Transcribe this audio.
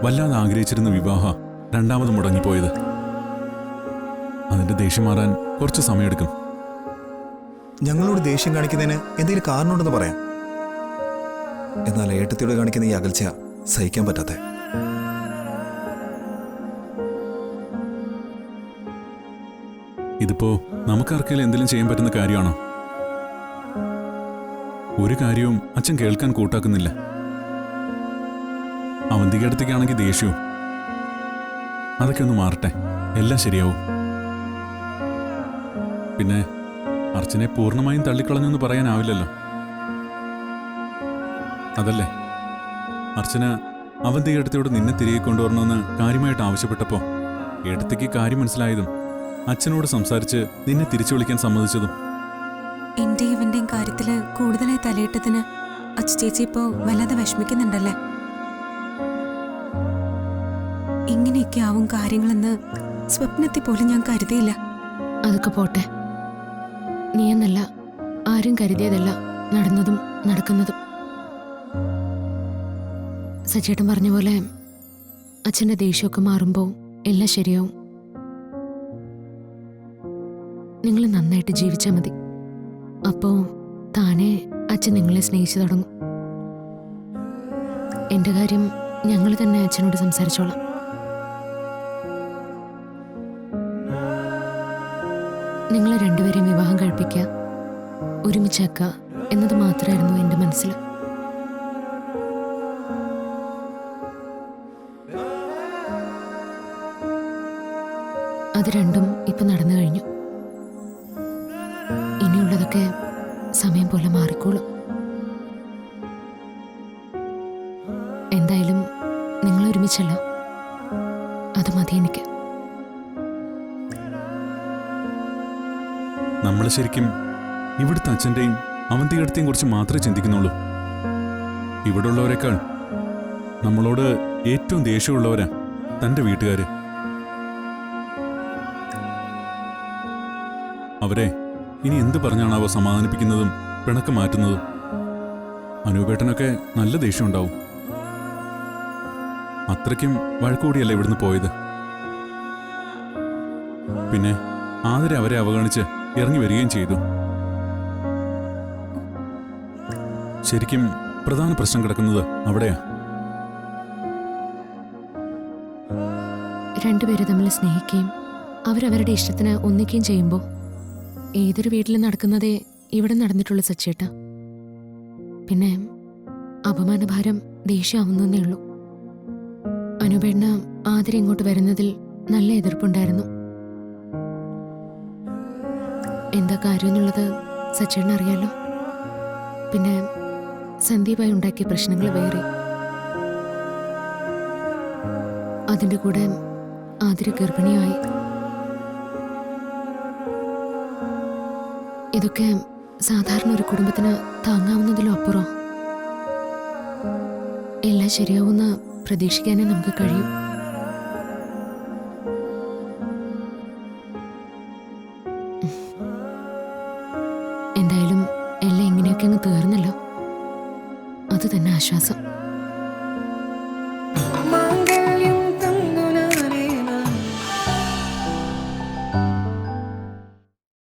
വല്ലാതെ ആഗ്രഹിച്ചിരുന്ന വിവാഹ രണ്ടാമത് മുടങ്ങിപ്പോയത്. അതിന്റെ ദേഷ്യം മാറാൻ കുറച്ച് സമയമെടുക്കും. ഞങ്ങളോട് ദേഷ്യം കാണിക്കുന്നതിന് എന്തെങ്കിലും കാരണമുണ്ടെന്ന് പറയാം. എന്നാൽ ഏട്ടത്തിയോട് കാണിക്കുന്ന ഈ അകൽച്ച സഹിക്കാൻ പറ്റാത്ത. ഇതിപ്പോ നമുക്കാർക്കെങ്കിലും എന്തെങ്കിലും ചെയ്യാൻ പറ്റുന്ന കാര്യമാണോ? ഒരു കാര്യവും അച്ഛൻ കേൾക്കാൻ കൂട്ടാക്കുന്നില്ല. അവന്തികടുത്തേക്കാണെങ്കിൽ ദേഷ്യവും. അതൊക്കെ ഒന്ന് മാറട്ടെ, എല്ലാം ശരിയാവും. പിന്നെ അർച്ചനെ പൂർണ്ണമായും തള്ളിക്കളഞ്ഞെന്ന് പറയാനാവില്ലല്ലോ. അതല്ലേ, അർച്ചന അവന്തികടുത്തോട് നിന്നെ തിരികെ കൊണ്ടുവരണമെന്ന് കാര്യമായിട്ട് ആവശ്യപ്പെട്ടപ്പോൾ ഏട്ടത്തേക്ക് കാര്യം മനസ്സിലായതും അച്ഛനോട് സംസാരിച്ച് നിന്നെ തിരിച്ചു വിളിക്കാൻ സമ്മതിച്ചതും. എന്റെ ഇവന്റെയും കാര്യത്തില് കൂടുതലായി തലയിട്ടതിന് അച്ചുചേച്ചി ഇപ്പോ വല്ലാതെ വിഷമിക്കുന്നുണ്ടല്ലേ? ഇങ്ങനെയൊക്കെ ആവും കാര്യങ്ങളെന്ന് സ്വപ്നത്തിൽ പോലും ഞാൻ കരുതിയില്ല. അതൊക്കെ പോട്ടെ. നീ എന്നല്ല, ആരും കരുതിയതല്ല നടന്നതും നടക്കുന്നതും. സച്ചേട്ടൻ പറഞ്ഞ പോലെ അച്ഛൻ്റെ ദേഷ്യമൊക്കെ മാറുമ്പോൾ എല്ലാം ശരിയാവും. നിങ്ങൾ നന്നായിട്ട് ജീവിച്ചാൽ മതി. അപ്പോൾ താനെ അച്ഛൻ നിങ്ങളെ സ്നേഹിച്ചു തുടങ്ങും. എൻ്റെ കാര്യം ഞങ്ങൾ തന്നെ അച്ഛനോട് സംസാരിച്ചോളാം. നിങ്ങൾ രണ്ടുപേരെയും വിവാഹം കഴിപ്പിക്കുക, ഒരുമിച്ചാക്കുക എന്നത് മാത്രമായിരുന്നു എൻ്റെ മനസ്സിൽ. അത് രണ്ടും ഇപ്പം നടന്നു കഴിഞ്ഞു. ഇനിയുള്ളതൊക്കെ സമയം പോലെ മാറിക്കോളും. എന്തായാലും നിങ്ങൾ ഒരുമിച്ചല്ലോ, അത് മതി എനിക്ക്. നമ്മൾ ശരിക്കും ഇവിടുത്തെ അച്ഛൻ്റെയും അവന്തികടുത്തെയും കുറിച്ച് മാത്രമേ ചിന്തിക്കുന്നുള്ളൂ. ഇവിടെ ഉള്ളവരെക്കാൾ നമ്മളോട് ഏറ്റവും ദേഷ്യമുള്ളവരാ തൻ്റെ വീട്ടുകാർ. അവരെ ഇനി എന്ത് പറഞ്ഞാണാവോ സമാധാനിപ്പിക്കുന്നതും പിണക്കം മാറ്റുന്നതും. അനൂപേട്ടനൊക്കെ നല്ല ദേഷ്യം ഉണ്ടാവും. അത്രയ്ക്കും വഴക്കുകൂടിയല്ല ഇവിടുന്ന് പോയത്. പിന്നെ ആതിര അവരെ അവഗണിച്ച് ഇറങ്ങി വരികയും ചെയ്തു. ശരിക്കും പ്രധാന പ്രശ്നം കിടക്കുന്നത് അവിടെയാ. രണ്ടുപേര് തമ്മിൽ സ്നേഹിക്കുകയും അവരവരുടെ ഇഷ്ടത്തിന് ഒന്നിക്കുകയും ചെയ്യുമ്പോൾ ഏതൊരു വീട്ടിൽ നടക്കുന്നതേ ഇവിടെ നടന്നിട്ടുള്ളൂ സച്ചേട്ട. പിന്നെ അപമാനഭാരം ദേഷ്യമാവുന്നേ ഉള്ളൂ. അനുപേണ്ണ ആതിര ഇങ്ങോട്ട് വരുന്നതിൽ നല്ല എതിർപ്പുണ്ടായിരുന്നു. എന്താ കാര്യം എന്നുള്ളത് സച്ചേട്ടൻ അറിയാലോ. പിന്നെ സന്ദീപായി ഉണ്ടാക്കിയ പ്രശ്നങ്ങൾ വേറെ. അതിൻ്റെ കൂടെ ആതിര ഗർഭിണിയായി. ഇതൊക്കെ സാധാരണ ഒരു കുടുംബത്തിന് താങ്ങാവുന്നതിലും അപ്പുറം. എല്ലാം ശരിയാവുന്ന പ്രതീക്ഷിക്കാനേ നമുക്ക് കഴിയും. എന്തായാലും എല്ലാം ഇങ്ങനെയൊക്കെ അങ്ങ് തീർന്നല്ലോ, അത് തന്നെ ആശ്വാസം.